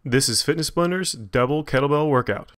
This is Fitness Blender's double kettlebell workout.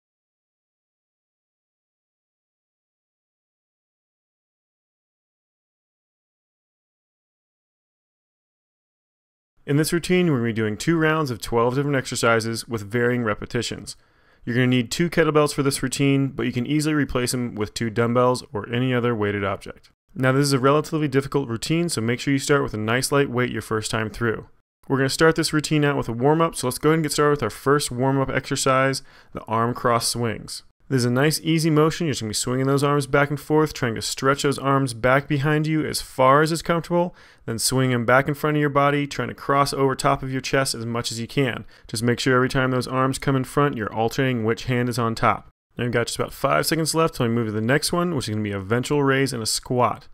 In this routine, we're going to be doing 2 rounds of 12 different exercises with varying repetitions. You're going to need 2 kettlebells for this routine, but you can easily replace them with 2 dumbbells or any other weighted object. Now, this is a relatively difficult routine, so make sure you start with a nice light weight your first time through. We're going to start this routine out with a warm-up, so let's go ahead and get started with our first warm-up exercise, the arm cross swings. This is a nice easy motion. You're just going to be swinging those arms back and forth, trying to stretch those arms back behind you as far as is comfortable, then swing them back in front of your body, trying to cross over top of your chest as much as you can. Just make sure every time those arms come in front, you're alternating which hand is on top. Now you've got just about 5 seconds left till we move to the next one, which is going to be a ventral raise and a squat.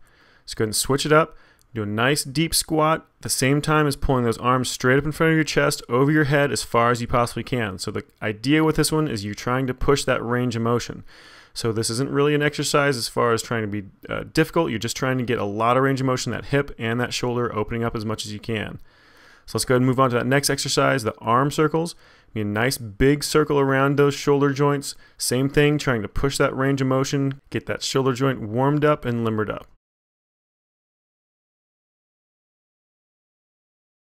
So go ahead and switch it up. Do a nice deep squat at the same time as pulling those arms straight up in front of your chest over your head as far as you possibly can. So the idea with this one is you're trying to push that range of motion. So this isn't really an exercise as far as trying to be difficult. You're just trying to get a lot of range of motion, that hip and that shoulder opening up as much as you can. So let's go ahead and move on to that next exercise, the arm circles. Be a nice big circle around those shoulder joints. Same thing, trying to push that range of motion, get that shoulder joint warmed up and limbered up.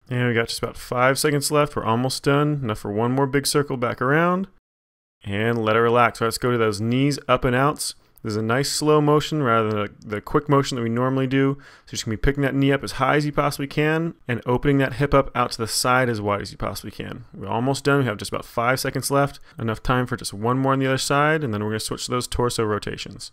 And we got just about 5 seconds left. We're almost done. Enough for one more big circle back around. And let it relax. So let's go to those knees up and outs. This is a nice slow motion rather than the quick motion that we normally do. So you're just going to be picking that knee up as high as you possibly can and opening that hip up out to the side as wide as you possibly can. We're almost done. We have just about 5 seconds left. Enough time for just one more on the other side, and then we're going to switch to those torso rotations.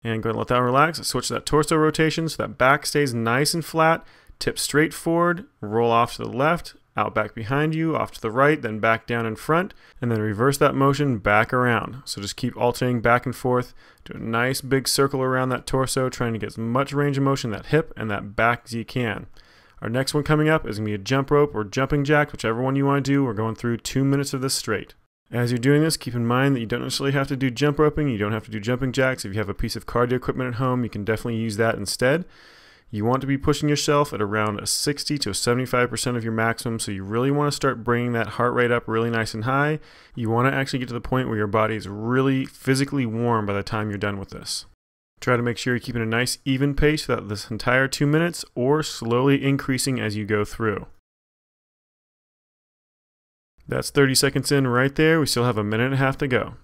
And go ahead and let that relax. Let's switch to that torso rotation so that back stays nice and flat. Tip straight forward, roll off to the left, out back behind you, off to the right, then back down in front, and then reverse that motion back around. So just keep alternating back and forth. Do a nice big circle around that torso, trying to get as much range of motion that hip and that back as you can. Our next one coming up is going to be a jump rope or jumping jack, whichever one you want to do. We're going through 2 minutes of this straight. As you're doing this, keep in mind that you don't necessarily have to do jump roping. You don't have to do jumping jacks. If you have a piece of cardio equipment at home, you can definitely use that instead. You want to be pushing yourself at around a 60 to 75% of your maximum, so you really want to start bringing that heart rate up really nice and high. You want to actually get to the point where your body is really physically warm by the time you're done with this. Try to make sure you're keeping a nice even pace throughout this entire 2 minutes, or slowly increasing as you go through. That's 30 seconds in right there. We still have a minute and a half to go.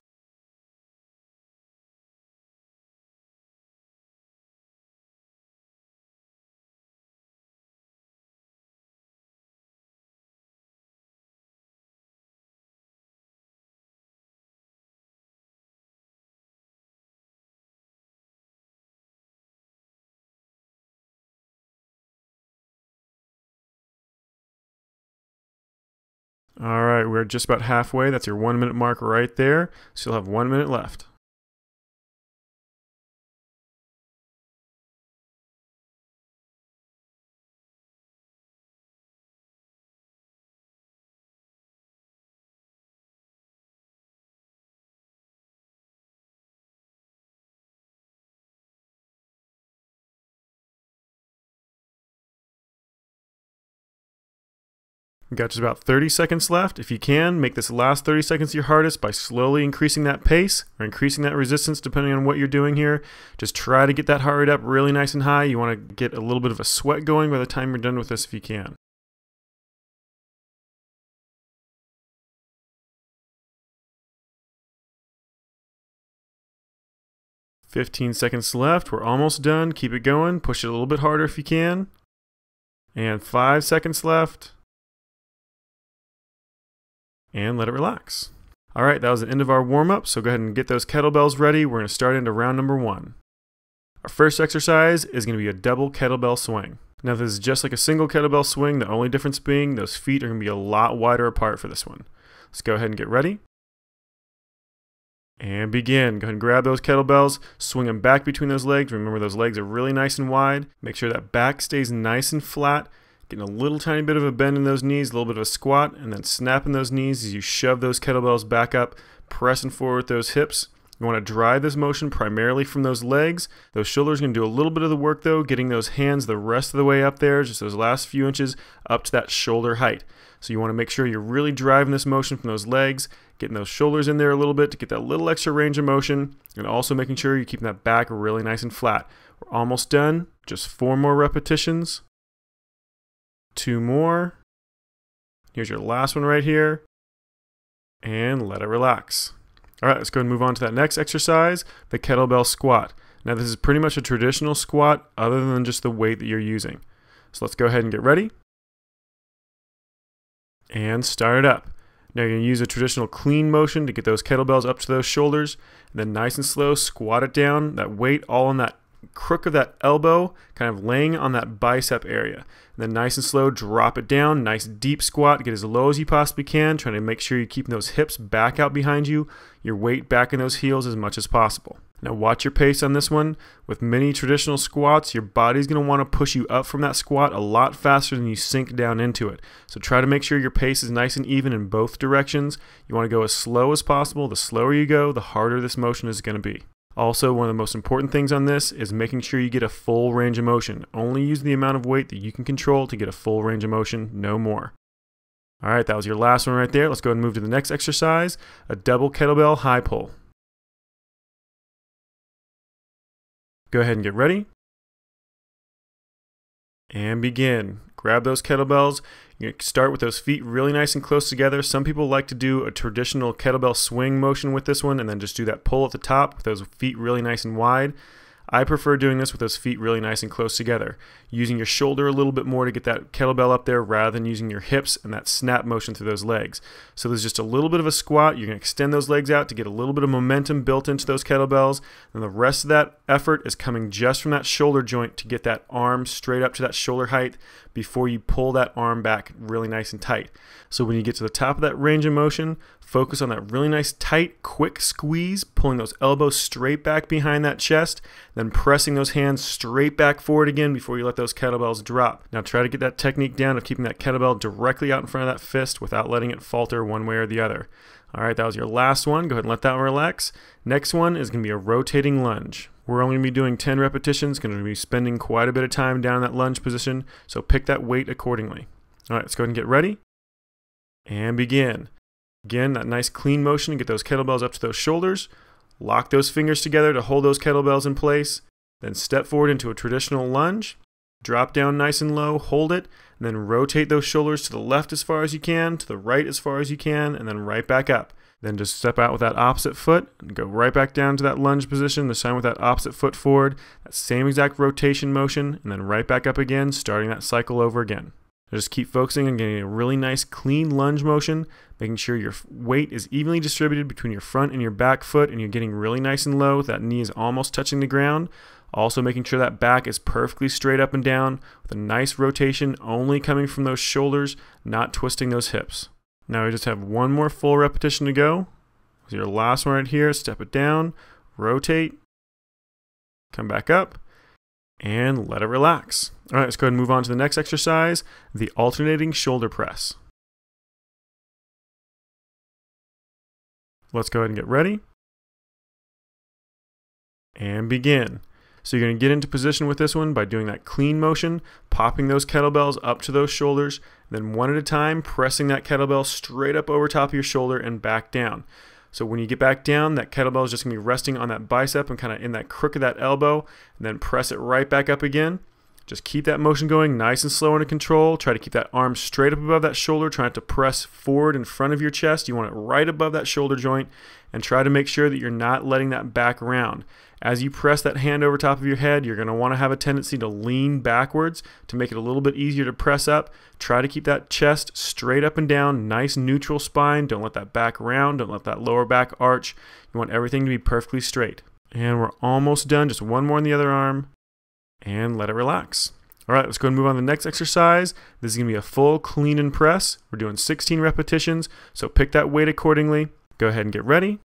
Alright, we're just about halfway. That's your 1 minute mark right there. So you'll have 1 minute left. We've got just about 30 seconds left. If you can, make this last 30 seconds your hardest by slowly increasing that pace or increasing that resistance depending on what you're doing here. Just try to get that heart rate up really nice and high. You want to get a little bit of a sweat going by the time you're done with this if you can. "15 seconds left. We're almost done. Keep it going. Push it a little bit harder if you can. And 5 seconds left. And let it relax. Alright, that was the end of our warm-up, so go ahead and get those kettlebells ready. We're going to start into round number 1. Our first exercise is going to be a double kettlebell swing. Now this is just like a single kettlebell swing, the only difference being those feet are going to be a lot wider apart for this one. Let's go ahead and get ready. And begin. Go ahead and grab those kettlebells, swing them back between those legs. Remember those legs are really nice and wide. Make sure that back stays nice and flat. Getting a little tiny bit of a bend in those knees, a little bit of a squat, and then snapping those knees as you shove those kettlebells back up, pressing forward those hips. You want to drive this motion primarily from those legs. Those shoulders are going to do a little bit of the work though, getting those hands the rest of the way up there, just those last few inches up to that shoulder height. So you want to make sure you're really driving this motion from those legs, getting those shoulders in there a little bit to get that little extra range of motion, and also making sure you're keeping that back really nice and flat. We're almost done. Just 4 more repetitions. 2 more. Here's your last one right here. And let it relax. All right, let's go and move on to that next exercise, the kettlebell squat. Now this is pretty much a traditional squat other than just the weight that you're using. So let's go ahead and get ready. And start it up. Now you're going to use a traditional clean motion to get those kettlebells up to those shoulders. And then nice and slow, squat it down, that weight all on that crook of that elbow, kind of laying on that bicep area. And then nice and slow, drop it down, nice deep squat, get as low as you possibly can, trying to make sure you're keeping those hips back out behind you, your weight back in those heels as much as possible. Now watch your pace on this one. With many traditional squats, your body's going to want to push you up from that squat a lot faster than you sink down into it. So try to make sure your pace is nice and even in both directions. You want to go as slow as possible. The slower you go, the harder this motion is going to be. Also, one of the most important things on this is making sure you get a full range of motion. Only use the amount of weight that you can control to get a full range of motion, no more. All right, that was your last one right there. Let's go ahead and move to the next exercise, a double kettlebell high pull. Go ahead and get ready. And begin. Grab those kettlebells. You start with those feet really nice and close together. Some people like to do a traditional kettlebell swing motion with this one and then just do that pull at the top with those feet really nice and wide. I prefer doing this with those feet really nice and close together, using your shoulder a little bit more to get that kettlebell up there rather than using your hips and that snap motion through those legs. So there's just a little bit of a squat. You're going to extend those legs out to get a little bit of momentum built into those kettlebells, and the rest of that effort is coming just from that shoulder joint to get that arm straight up to that shoulder height before you pull that arm back really nice and tight. So when you get to the top of that range of motion, focus on that really nice tight, quick squeeze, pulling those elbows straight back behind that chest, then pressing those hands straight back forward again before you let those kettlebells drop. Now try to get that technique down of keeping that kettlebell directly out in front of that fist without letting it falter one way or the other. All right, that was your last one. Go ahead and let that one relax. Next one is going to be a rotating lunge. We're only going to be doing 10 repetitions, going to be spending quite a bit of time down in that lunge position, so pick that weight accordingly. All right, let's go ahead and get ready. And begin. Again, that nice clean motion to get those kettlebells up to those shoulders. Lock those fingers together to hold those kettlebells in place. Then step forward into a traditional lunge. Drop down nice and low, hold it, and then rotate those shoulders to the left as far as you can, to the right as far as you can, and then right back up. Then just step out with that opposite foot and go right back down to that lunge position, this time with that opposite foot forward, that same exact rotation motion, and then right back up again, starting that cycle over again. Just keep focusing on getting a really nice clean lunge motion, making sure your weight is evenly distributed between your front and your back foot, and you're getting really nice and low, that knee is almost touching the ground. Also making sure that back is perfectly straight up and down with a nice rotation only coming from those shoulders, not twisting those hips. Now we just have one more full repetition to go. So your last one right here, step it down, rotate, come back up, and let it relax. All right, let's go ahead and move on to the next exercise, the alternating shoulder press. Let's go ahead and get ready. And begin. So you're going to get into position with this one by doing that clean motion, popping those kettlebells up to those shoulders, then one at a time, pressing that kettlebell straight up over top of your shoulder and back down. So when you get back down, that kettlebell is just going to be resting on that bicep and kind of in that crook of that elbow, and then press it right back up again. Just keep that motion going nice and slow under control. Try to keep that arm straight up above that shoulder. Try not to press forward in front of your chest. You want it right above that shoulder joint, and try to make sure that you're not letting that back round. As you press that hand over top of your head, you're going to want to have a tendency to lean backwards to make it a little bit easier to press up. Try to keep that chest straight up and down, nice neutral spine. Don't let that back round. Don't let that lower back arch. You want everything to be perfectly straight. And we're almost done. Just one more on the other arm. And let it relax. All right, let's go and move on to the next exercise. This is going to be a full clean and press. We're doing 16 repetitions, so pick that weight accordingly. Go ahead and get ready.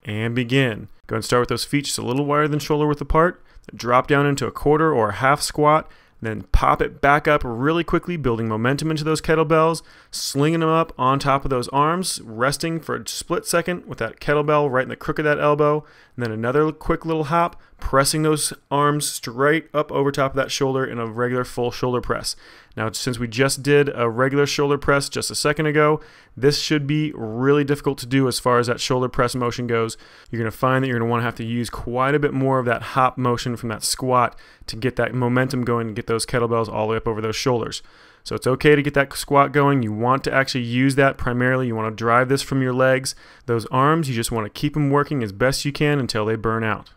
And begin. Go and start with those feet just a little wider than shoulder width apart. Drop down into a quarter or a half squat, Then pop it back up really quickly, building momentum into those kettlebells, slinging them up on top of those arms, resting for a split second with that kettlebell right in the crook of that elbow, and then another quick little hop, pressing those arms straight up over top of that shoulder in a regular full shoulder press. Now, since we just did a regular shoulder press just a second ago, this should be really difficult to do as far as that shoulder press motion goes. You're going to find that you're going to want to have to use quite a bit more of that hop motion from that squat to get that momentum going and get those kettlebells all the way up over those shoulders. So it's okay to get that squat going. You want to actually use that primarily. You want to drive this from your legs. Those arms, you just want to keep them working as best you can until they burn out.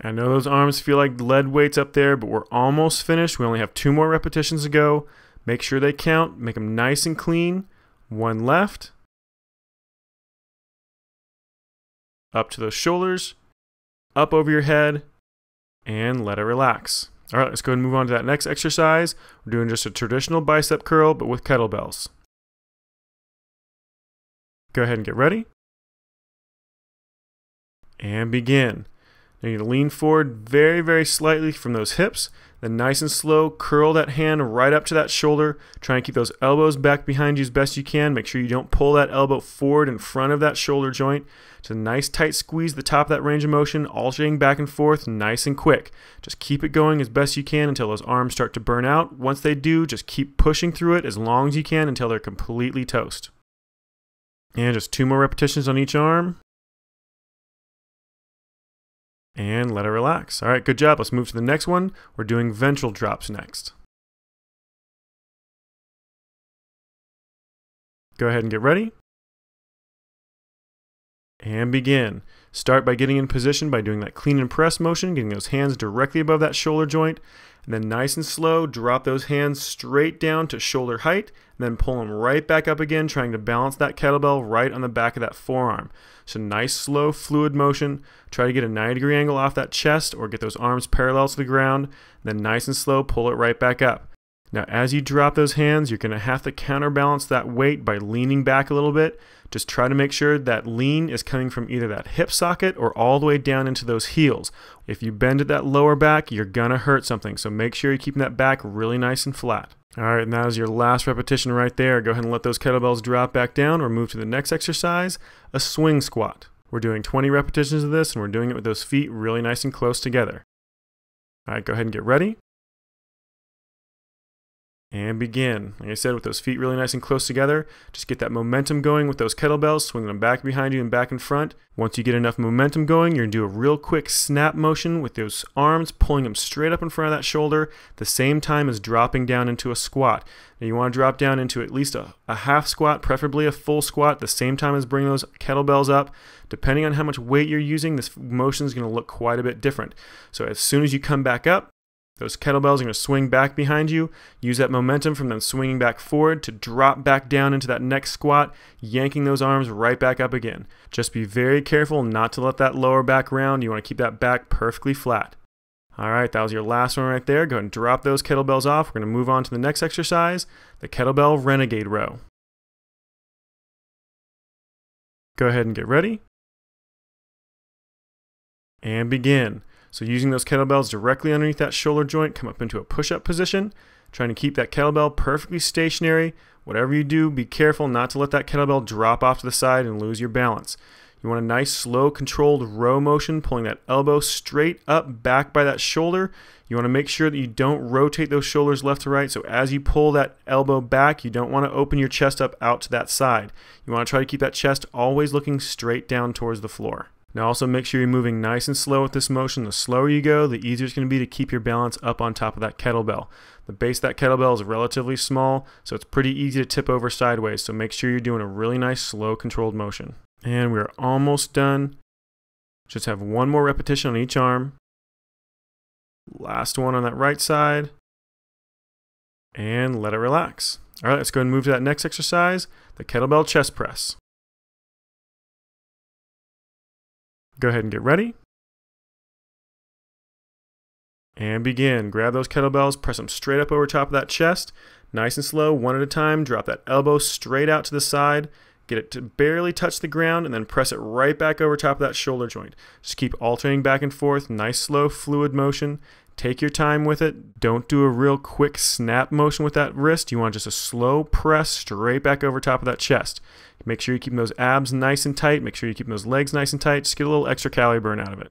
I know those arms feel like lead weights up there, but we're almost finished. We only have 2 more repetitions to go. Make sure they count. Make them nice and clean. 1 left. Up to those shoulders. Up over your head. And let it relax. All right, let's go ahead and move on to that next exercise. We're doing just a traditional bicep curl, but with kettlebells. Go ahead and get ready. And begin. Now you need to lean forward very, very slightly from those hips. Then nice and slow, curl that hand right up to that shoulder. Try and keep those elbows back behind you as best you can. Make sure you don't pull that elbow forward in front of that shoulder joint. It's a nice tight squeeze at the top of that range of motion, alternating back and forth, nice and quick. Just keep it going as best you can until those arms start to burn out. Once they do, just keep pushing through it as long as you can until they're completely toast. And just 2 more repetitions on each arm. And let it relax. All right, good job. Let's move to the next one. We're doing ventral drops next. Go ahead and get ready. And begin. Start by getting in position by doing that clean and press motion, getting those hands directly above that shoulder joint. And then nice and slow, drop those hands straight down to shoulder height, and then pull them right back up again, trying to balance that kettlebell right on the back of that forearm. So nice, slow, fluid motion. Try to get a 90-degree angle off that chest or get those arms parallel to the ground. Then nice and slow, pull it right back up. Now, as you drop those hands, you're going to have to counterbalance that weight by leaning back a little bit. Just try to make sure that lean is coming from either that hip socket or all the way down into those heels. If you bend at that lower back, you're going to hurt something. So make sure you're keeping that back really nice and flat. All right, and that is your last repetition right there. Go ahead and let those kettlebells drop back down or move to the next exercise, a swing squat. We're doing 20 repetitions of this, and we're doing it with those feet really nice and close together. All right, go ahead and get ready. And begin. Like I said, with those feet really nice and close together, just get that momentum going with those kettlebells, swinging them back behind you and back in front. Once you get enough momentum going, you're going to do a real quick snap motion with those arms, pulling them straight up in front of that shoulder, at the same time as dropping down into a squat. Now you want to drop down into at least a half squat, preferably a full squat, at the same time as bringing those kettlebells up. Depending on how much weight you're using, this motion is going to look quite a bit different. So as soon as you come back up, those kettlebells are going to swing back behind you. Use that momentum from them swinging back forward to drop back down into that next squat, yanking those arms right back up again. Just be very careful not to let that lower back round. You want to keep that back perfectly flat. All right, that was your last one right there. Go ahead and drop those kettlebells off. We're going to move on to the next exercise, the kettlebell renegade row. Go ahead and get ready. And begin. So using those kettlebells directly underneath that shoulder joint, come up into a push-up position, trying to keep that kettlebell perfectly stationary. Whatever you do, be careful not to let that kettlebell drop off to the side and lose your balance. You want a nice, slow, controlled row motion, pulling that elbow straight up back by that shoulder. You want to make sure that you don't rotate those shoulders left to right. So as you pull that elbow back, you don't want to open your chest up out to that side. You want to try to keep that chest always looking straight down towards the floor. Now also make sure you're moving nice and slow with this motion. The slower you go, the easier it's going to be to keep your balance up on top of that kettlebell. The base of that kettlebell is relatively small, so it's pretty easy to tip over sideways. So make sure you're doing a really nice, slow, controlled motion. And we're almost done. Just have one more repetition on each arm. Last one on that right side. And let it relax. All right, let's go ahead and move to that next exercise, the kettlebell chest press. Go ahead and get ready. And begin. Grab those kettlebells, press them straight up over top of that chest. Nice and slow, one at a time. Drop that elbow straight out to the side. Get it to barely touch the ground, and then press it right back over top of that shoulder joint. Just keep alternating back and forth. Nice, slow, fluid motion. Take your time with it. Don't do a real quick snap motion with that wrist. You want just a slow press straight back over top of that chest. Make sure you keep those abs nice and tight. Make sure you keep those legs nice and tight. Just get a little extra calorie burn out of it.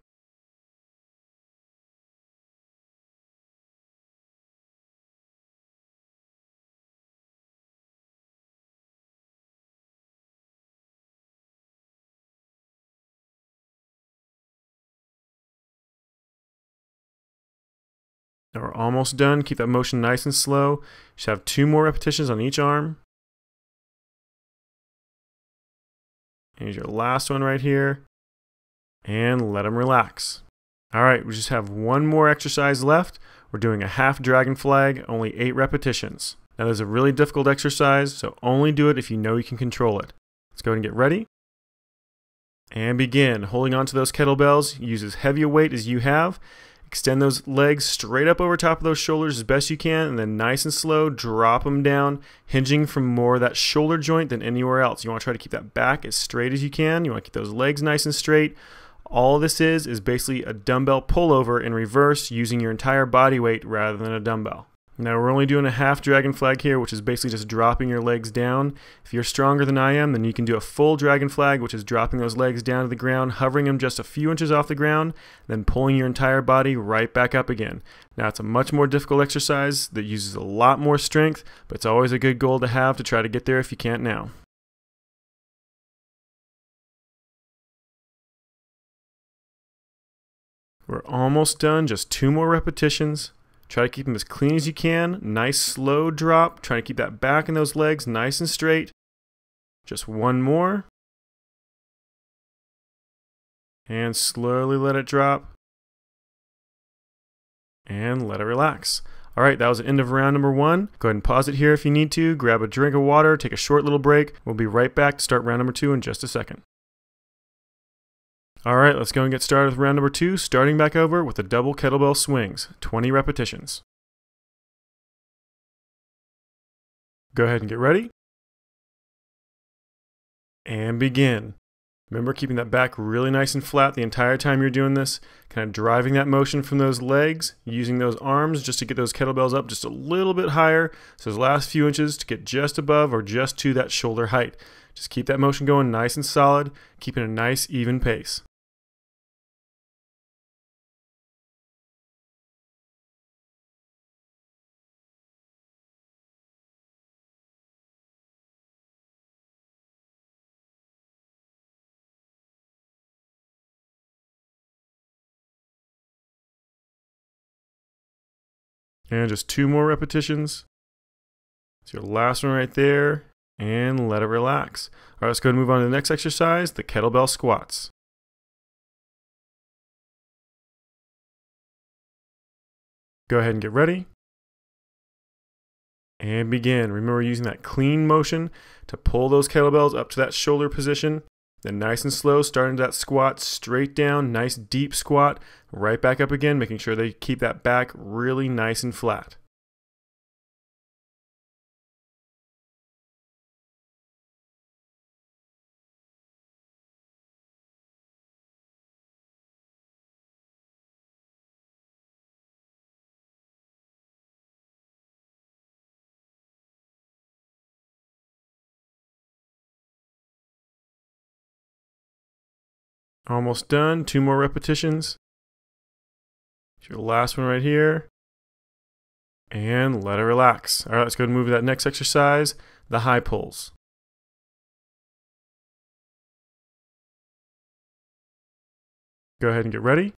Now we're almost done. Keep that motion nice and slow. Just have 2 more repetitions on each arm. Here's your last one right here. And let them relax. All right, we just have 1 more exercise left. We're doing a half dragon flag, only 8 repetitions. Now this is a really difficult exercise, so only do it if you know you can control it. Let's go ahead and get ready. And begin. Holding on to those kettlebells, use as heavy a weight as you have. Extend those legs straight up over top of those shoulders as best you can, and then nice and slow, drop them down, hinging from more of that shoulder joint than anywhere else. You want to try to keep that back as straight as you can. You want to keep those legs nice and straight. All this is basically a dumbbell pullover in reverse using your entire body weight rather than a dumbbell. Now we're only doing a half dragon flag here, which is basically just dropping your legs down. If you're stronger than I am, then you can do a full dragon flag, which is dropping those legs down to the ground, hovering them just a few inches off the ground, then pulling your entire body right back up again. Now it's a much more difficult exercise that uses a lot more strength, but it's always a good goal to have to try to get there if you can't now. We're almost done, just 2 more repetitions. Try to keep them as clean as you can. Nice slow drop. Try to keep that back and those legs nice and straight. Just 1 more. And slowly let it drop. And let it relax. All right, that was the end of round number 1. Go ahead and pause it here if you need to. Grab a drink of water, take a short little break. We'll be right back to start round number 2 in just a second. All right, let's go and get started with round number 2, starting back over with the double kettlebell swings, 20 repetitions. Go ahead and get ready. And begin. Remember keeping that back really nice and flat the entire time you're doing this, kind of driving that motion from those legs, using those arms just to get those kettlebells up just a little bit higher, so those last few inches to get just above or just to that shoulder height. Just keep that motion going nice and solid, keeping a nice even pace. And just 2 more repetitions. It's your last one right there. And let it relax. All right, let's go and move on to the next exercise, the kettlebell squats. Go ahead and get ready. And begin. Remember using that clean motion to pull those kettlebells up to that shoulder position. Then nice and slow, starting that squat straight down, nice deep squat, right back up again, making sure they keep that back really nice and flat. Almost done. 2 more repetitions. It's your last one right here. And let it relax. All right, let's go ahead and move to that next exercise, the high pulls. Go ahead and get ready.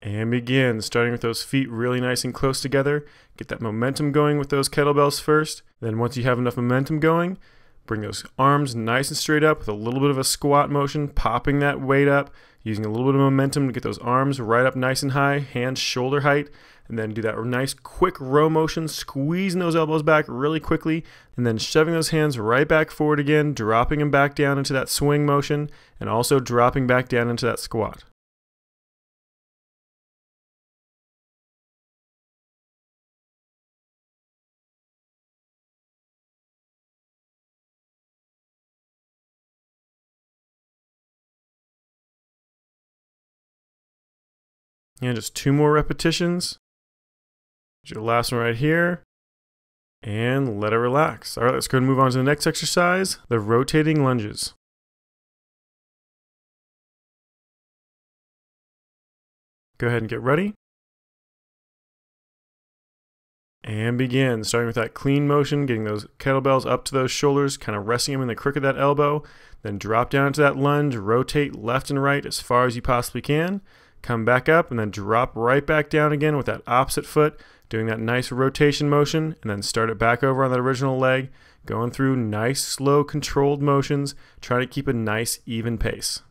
And begin, starting with those feet really nice and close together. Get that momentum going with those kettlebells first. Then once you have enough momentum going, Bring those arms nice and straight up with a little bit of a squat motion, popping that weight up, using a little bit of momentum to get those arms right up nice and high, hands shoulder height, and then do that nice quick row motion, squeezing those elbows back really quickly, and then shoving those hands right back forward again, dropping them back down into that swing motion, and also dropping back down into that squat. And just 2 more repetitions. Your last one right here. And let it relax. All right, let's go ahead and move on to the next exercise, the rotating lunges. Go ahead and get ready. And begin, starting with that clean motion, getting those kettlebells up to those shoulders, kind of resting them in the crook of that elbow. Then drop down into that lunge, rotate left and right as far as you possibly can. Come back up and then drop right back down again with that opposite foot, doing that nice rotation motion, and then start it back over on that original leg, going through nice, slow, controlled motions, trying to keep a nice, even pace.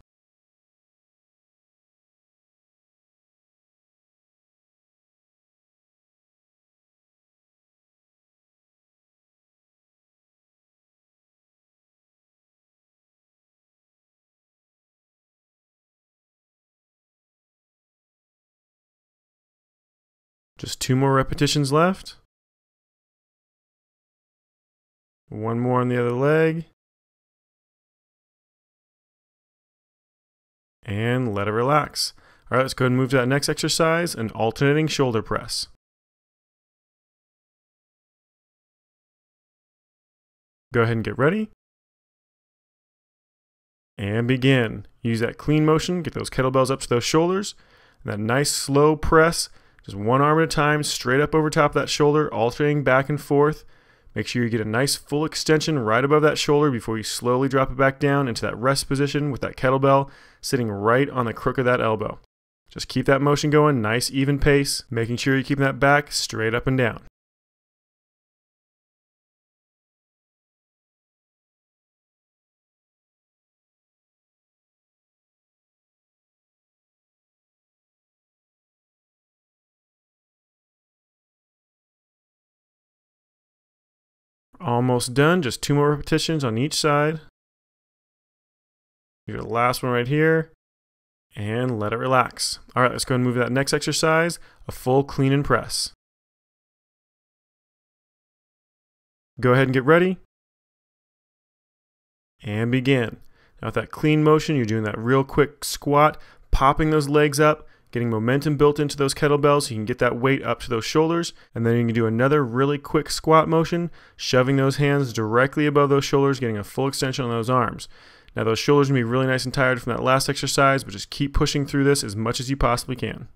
Just 2 more repetitions left. 1 more on the other leg. And let it relax. All right, let's go ahead and move to that next exercise, an alternating shoulder press. Go ahead and get ready. And begin. Use that clean motion, get those kettlebells up to those shoulders. And that nice slow press. Just 1 arm at a time, straight up over top of that shoulder, alternating back and forth. Make sure you get a nice full extension right above that shoulder before you slowly drop it back down into that rest position with that kettlebell sitting right on the crook of that elbow. Just keep that motion going, nice even pace, making sure you're keeping that back straight up and down. Almost done, just 2 more repetitions on each side. Your last one right here, and let it relax. All right, let's go ahead and move to that next exercise, a full clean and press. Go ahead and get ready, and begin. Now with that clean motion, you're doing that real quick squat, popping those legs up, getting momentum built into those kettlebells so you can get that weight up to those shoulders, and then you can do another really quick squat motion, shoving those hands directly above those shoulders, getting a full extension on those arms. Now those shoulders are going to be really nice and tired from that last exercise, but just keep pushing through this as much as you possibly can.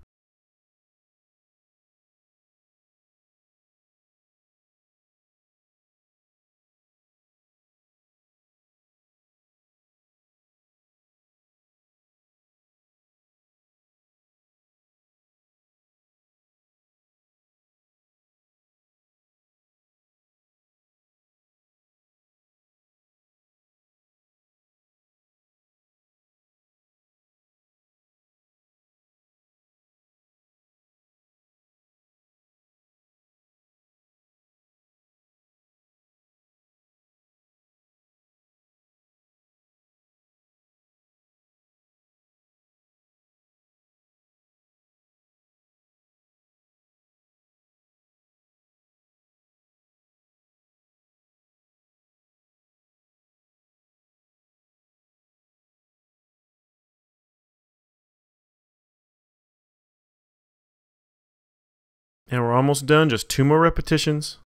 And we're almost done, just 2 more repetitions.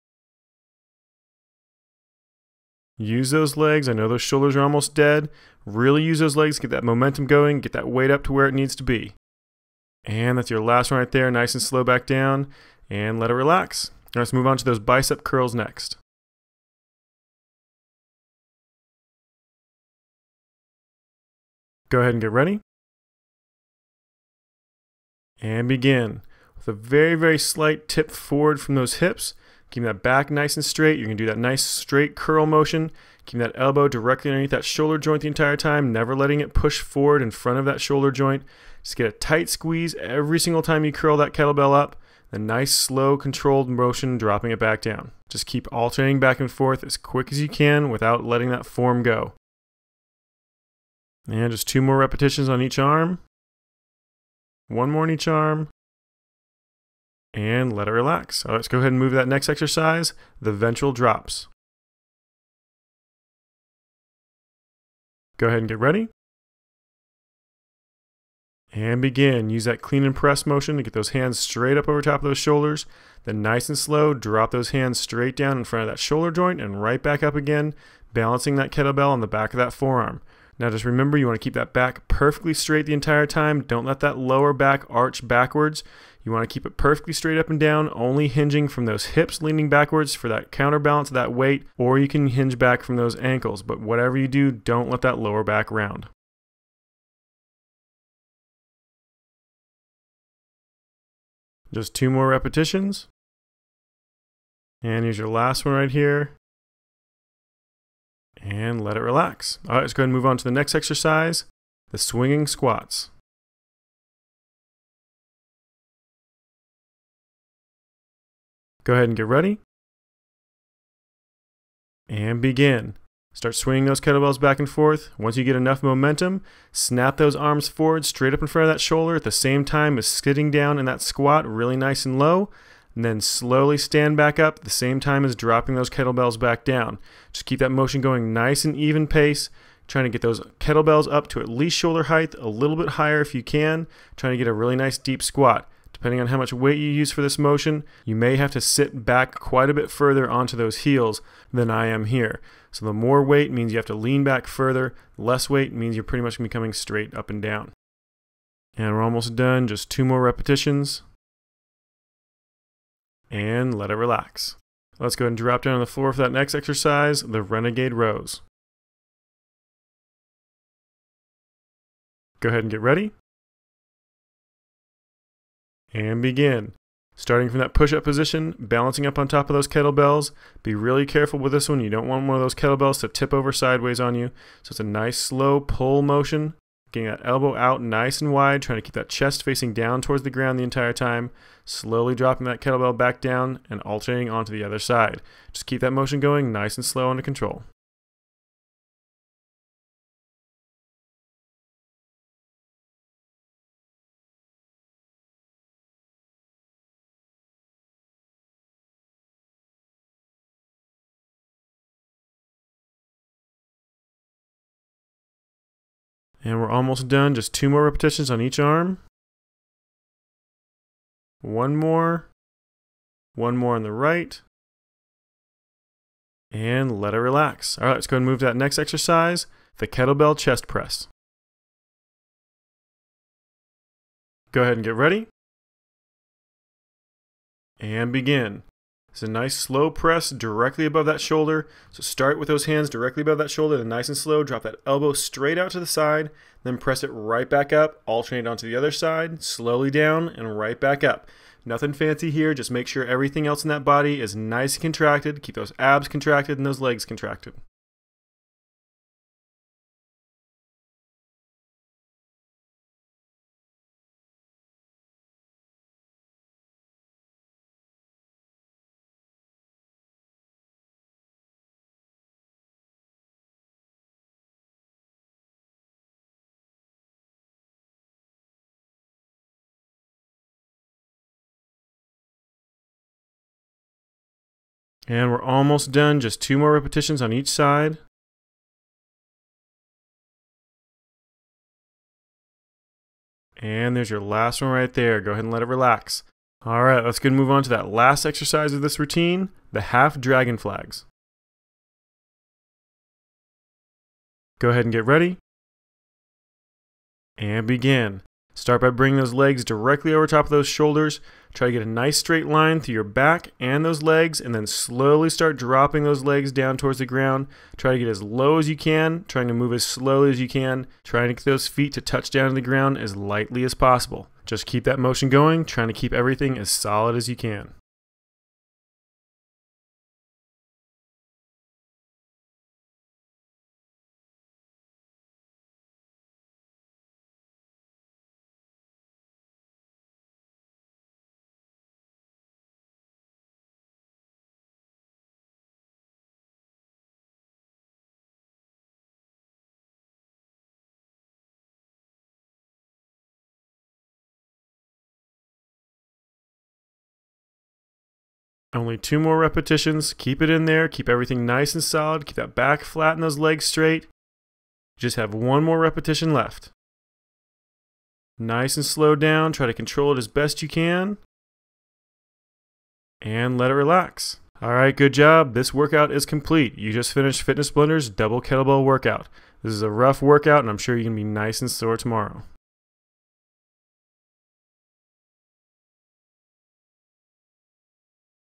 Use those legs, I know those shoulders are almost dead. Really use those legs, get that momentum going, get that weight up to where it needs to be. And that's your last one right there, nice and slow back down, and let it relax. Now let's move on to those bicep curls next. Go ahead and get ready. And begin. With a very, very slight tip forward from those hips, keeping that back nice and straight. You're going to do that nice straight curl motion, Keep that elbow directly underneath that shoulder joint the entire time, never letting it push forward in front of that shoulder joint. Just get a tight squeeze every single time you curl that kettlebell up. A nice, slow, controlled motion, dropping it back down. Just keep alternating back and forth as quick as you can without letting that form go. And just 2 more repetitions on each arm. 1 more on each arm. And let it relax. All right, let's go ahead and move to that next exercise, the ventral drops. Go ahead and get ready. And begin. Use that clean and press motion to get those hands straight up over top of those shoulders. Then nice and slow, drop those hands straight down in front of that shoulder joint and right back up again, balancing that kettlebell on the back of that forearm. Now just remember, you want to keep that back perfectly straight the entire time. Don't let that lower back arch backwards. You want to keep it perfectly straight up and down, only hinging from those hips leaning backwards for that counterbalance of that weight, or you can hinge back from those ankles. But whatever you do, don't let that lower back round. Just 2 more repetitions. And here's your last one right here. And let it relax. All right, let's go ahead and move on to the next exercise, the swinging squats. Go ahead and get ready. And begin. Start swinging those kettlebells back and forth. Once you get enough momentum, snap those arms forward straight up in front of that shoulder at the same time as sitting down in that squat really nice and low. And then slowly stand back up at the same time as dropping those kettlebells back down. Just keep that motion going nice and even pace. Trying to get those kettlebells up to at least shoulder height, a little bit higher if you can. Trying to get a really nice deep squat. Depending on how much weight you use for this motion, you may have to sit back quite a bit further onto those heels than I am here. So the more weight means you have to lean back further. Less weight means you're pretty much going to be coming straight up and down. And we're almost done. Just 2 more repetitions. And let it relax. Let's go ahead and drop down on the floor for that next exercise, the renegade rows. Go ahead and get ready. And begin. Starting from that push-up position, balancing up on top of those kettlebells. Be really careful with this one. You don't want one of those kettlebells to tip over sideways on you. So it's a nice slow pull motion. Getting that elbow out nice and wide, trying to keep that chest facing down towards the ground the entire time. Slowly dropping that kettlebell back down and alternating onto the other side. Just keep that motion going nice and slow under control. And we're almost done. Just 2 more repetitions on each arm. 1 more. 1 more on the right. And let it relax. All right, let's go ahead and move to that next exercise, the kettlebell chest press. Go ahead and get ready. And begin. It's a nice slow press directly above that shoulder. So start with those hands directly above that shoulder, then nice and slow, drop that elbow straight out to the side, then press it right back up, alternate onto the other side, slowly down and right back up. Nothing fancy here, just make sure everything else in that body is nice and contracted. Keep those abs contracted and those legs contracted. And we're almost done, just 2 more repetitions on each side. And there's your last one right there. Go ahead and let it relax. All right, let's go and move on to that last exercise of this routine, the half dragon flags. Go ahead and get ready. And begin. Start by bringing those legs directly over top of those shoulders. Try to get a nice straight line through your back and those legs, and then slowly start dropping those legs down towards the ground. Try to get as low as you can, trying to move as slowly as you can, trying to get those feet to touch down to the ground as lightly as possible. Just keep that motion going, trying to keep everything as solid as you can. Only 2 more repetitions. Keep it in there. Keep everything nice and solid. Keep that back flat and those legs straight. Just have 1 more repetition left. Nice and slow down. Try to control it as best you can. And let it relax. Alright, good job. This workout is complete. You just finished Fitness Blender's double kettlebell workout. This is a rough workout, and I'm sure you can be nice and sore tomorrow.